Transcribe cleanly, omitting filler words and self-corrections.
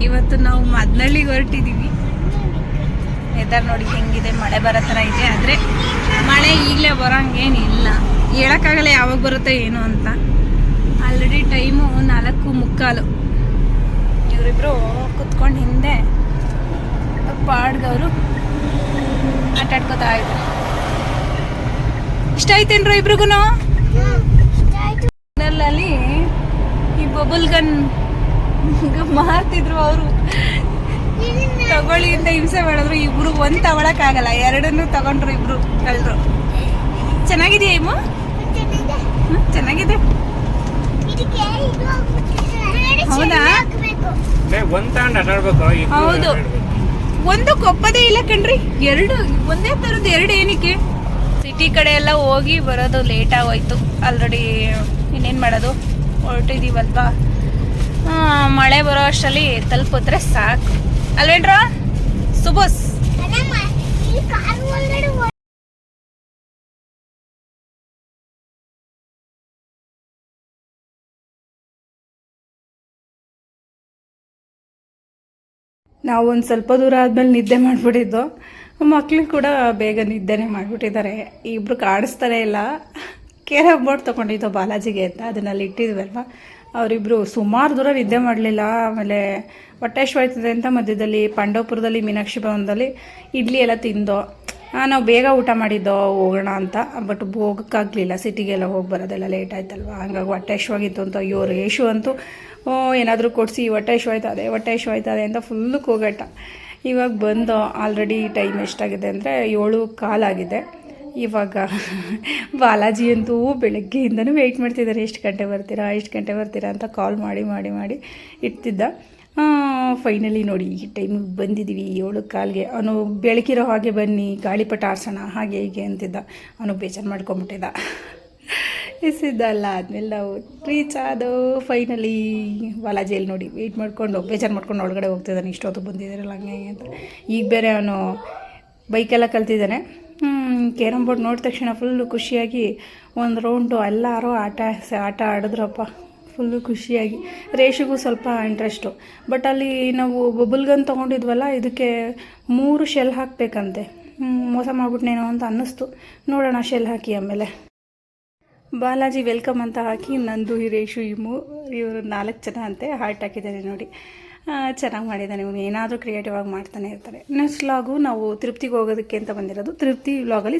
ಇವತ್ತು ನಾವು ಮದ್ನಳ್ಳಿಗೆ ಹೊರಟಿದ್ದೀವಿ. ವೆದರ್ ನೋಡಿ ಹೆಂಗಿದೆ, ಮಳೆ ಬರೋ ಥರ ಇದೆ. ಆದರೆ ಮಳೆ ಈಗಲೇ ಬರೋಂಗೇನಿಲ್ಲ, ಹೇಳೋಕ್ಕಾಗಲ್ಲ ಯಾವಾಗ ಬರುತ್ತೆ ಏನು ಅಂತ. Already time 4:45. ಇವರಿಬ್ಬರು ಕುತ್ಕೊಂಡು ಹಿಂದೆ ಪಾಡ್ಗವರು ಆಟ ಆಡ್ಕೋತಾ ಇದ್ದಾರೆ. ಇಷ್ಟ ಆಯ್ತೇನ್ರ ಇಬ್ರಿಗೂ? ಅಲ್ಲಿ ಈ ಬಬಲ್ ಗನ್ ಮಾರ್ತಿದ್ರು ಅವರು, ತಗೊಳ್ಳಿ ಅಂತ ಹಿಂಸೆ ಮಾಡಿದ್ರು. ಇಬ್ರು ಒಂದು ತಗೊಳಕ್ಕಾಗಲ್ಲ, ಎರಡನ್ನೂ ತಗೊಂಡ್ರು ಇಬ್ರು ಕಳ್ರು. ಚೆನ್ನಾಗಿದೆಯಾ ಇಮ್ಮ? ಚೆನ್ನಾಗಿದೆ. ಹೌದಾ? ಹೌದು, ಒಂದು ಕೊಪ್ಪದೇ ಇಲ್ಲ ಕಣ್ರಿ, ಎರಡು ಒಂದೇ ಥರದ್ದು. ಎರಡು ಏನಕ್ಕೆ? ಸಿಟಿ ಕಡೆ ಎಲ್ಲ ಹೋಗಿ ಬರೋದು ಲೇಟ್ ಆಗೋಯ್ತು. ಆಲ್ರೆಡಿ ಇನ್ನೇನು ಮಾಡೋದು, ಹೊರಟಿದ್ದೀವಲ್ವಾ. ಮಳೆ ಬರೋ ಅಷ್ಟರಲ್ಲಿ ತಲುಪಿದ್ರೆ ಸಾಕು ಅಲ್ವೇನ್ರ ಸುಬೋಸ್? ನಾವು ಒಂದು ಸ್ವಲ್ಪ ದೂರ ಆದಮೇಲೆ ನಿದ್ದೆ ಮಾಡಿಬಿಟ್ಟಿದ್ದು. ಮಕ್ಳಿಗೆ ಕೂಡ ಬೇಗ ನಿದ್ದೆನೇ ಮಾಡಿಬಿಟ್ಟಿದ್ದಾರೆ. ಇಬ್ಬರು ಕಾಣಿಸ್ತಾನೆ ಇಲ್ಲ. ಕೇರಮ್ ಬೋರ್ಡ್ ತೊಗೊಂಡಿದ್ದು ಬಾಲಾಜಿಗೆ ಅಂತ, ಅದನ್ನಲ್ಲಿ ಇಟ್ಟಿದ್ವಲ್ವ. ಅವರಿಬ್ಬರು ಸುಮಾರು ದೂರ ನಿದ್ದೆ ಮಾಡಲಿಲ್ಲ. ಆಮೇಲೆ ಹೊಟ್ಟೆ ಹಶ್ವಾಯ್ತದೆ ಅಂತ ಮಧ್ಯದಲ್ಲಿ ಪಾಂಡವಪುರದಲ್ಲಿ ಮೀನಾಕ್ಷಿ ಭವನದಲ್ಲಿ ಇಡ್ಲಿ ಎಲ್ಲ ತಿಂದೋ. ನಾವು ಬೇಗ ಊಟ ಮಾಡಿದ್ದೋ ಹೋಗೋಣ ಅಂತ, ಬಟ್ ಹೋಗೋಕ್ಕಾಗಲಿಲ್ಲ. ಸಿಟಿಗೆಲ್ಲ ಹೋಗಿ ಬರೋದೆಲ್ಲ ಲೇಟ್ ಆಯ್ತಲ್ವ, ಹಂಗಾಗಿ ಹೊಟ್ಟೆ ಹಶ್ವಾಗಿತ್ತು ಅಂತ. ಇವರು ಯೇಶು ಅಂತೂ ಏನಾದರೂ ಕೊಡಿಸಿ ಹೊಟ್ಟೆ ಹಶ್ವಾಯ್ತದೆ ಅಂತ ಫುಲ್ಲು ಕೂಗಾಟ. ಇವಾಗ ಬಂದು ಆಲ್ರೆಡಿ ಟೈಮ್ ಎಷ್ಟಾಗಿದೆ ಅಂದರೆ 7:15 ಆಗಿದೆ. ಇವಾಗ ಬಾಲಾಜಿ ಅಂತೂ ಬೆಳಗ್ಗೆಯಿಂದನೂ ವೆಯ್ಟ್ ಮಾಡ್ತಿದ್ದಾರೆ, ಎಷ್ಟು ಗಂಟೆ ಬರ್ತೀರಾ ಅಂತ ಕಾಲ್ ಮಾಡಿ ಇಡ್ತಿದ್ದ. ಫೈನಲಿ ನೋಡಿ ಈ ಟೈಮಿಗೆ ಬಂದಿದ್ದೀವಿ 7:15ಗೆ. ಅವನು ಬೆಳಕಿರೋ ಹಾಗೆ ಬನ್ನಿ, ಗಾಳಿಪಟ ಆರಿಸೋಣ ಹಾಗೆ ಹೀಗೆ ಅಂತಿದ್ದ. ಅವನು ಬೇಜಾರು ಮಾಡ್ಕೊಂಬಿಟ್ಟಿದ್ದ. ಎಸಿದ್ದಲ್ಲ. ಆದಮೇಲೆ ನಾವು ರೀಚ್ ಆದೋ ಫೈನಲಿ. ಬಾಲಾಜಿಯಲ್ಲಿ ನೋಡಿ ವೆಯ್ಟ್ ಬೇಜಾರು ಮಾಡ್ಕೊಂಡು ಒಳಗಡೆ ಹೋಗ್ತಿದ್ದಾನೆ. ಇಷ್ಟೊತ್ತು ಬಂದಿದ್ದಾರಲ್ಲ ಹಂಗೆ ಅಂತ. ಈಗ ಬೇರೆ ಅವನು ಬೈಕೆಲ್ಲ ಕಲ್ತಿದ್ದಾನೆ. ಕೇರಮ್ ಬೋರ್ಡ್ ನೋಡಿದ ತಕ್ಷಣ ಫುಲ್ಲು ಖುಷಿಯಾಗಿ ಒಂದು ರೌಂಡು ಎಲ್ಲರೂ ಆಟ ಆಡಿದ್ರಪ್ಪ, ಫುಲ್ಲು ಖುಷಿಯಾಗಿ. ರೇಷಿಗೂ ಸ್ವಲ್ಪ ಇಂಟ್ರೆಸ್ಟು. ಬಟ್ ಅಲ್ಲಿ ನಾವು ಬಬಲ್ ಗನ್ ತೊಗೊಂಡಿದ್ವಲ್ಲ, ಇದಕ್ಕೆ 3 ಶೆಲ್ ಹಾಕಬೇಕಂತೆ. ಮೋಸ ಮಾಡಿಬಿಟ್ನೇನೋ ಅಂತ ಅನ್ನಿಸ್ತು. ನೋಡೋಣ ಶೆಲ್ ಹಾಕಿ. ಆಮೇಲೆ ಬಾಲಾಜಿ ವೆಲ್ಕಮ್ ಅಂತ ಹಾಕಿ, ನಂದು ರೇಷು ಇವರು 4 ಜನ ಅಂತೆ ಹಾರ್ಟ್ ಹಾಕಿದ್ದಾರೆ ನೋಡಿ. ಚೆನ್ನಾಗಿ ಮಾಡಿದ್ದಾನೆ ಇವನು. ಏನಾದರೂ ಕ್ರಿಯೇಟಿವ್ ಆಗಿ ಮಾಡ್ತಾನೆ ಇರ್ತಾರೆ. ನೆಕ್ಸ್ಟ್ ವ್ಲಾಗು ನಾವು ತಿರುಪ್ತಿಗೆ ಹೋಗೋದಕ್ಕೆ ಅಂತ ಬಂದಿರೋದು. ತಿರುಪ್ತಿ ವ್ಲಾಗಲ್ಲಿ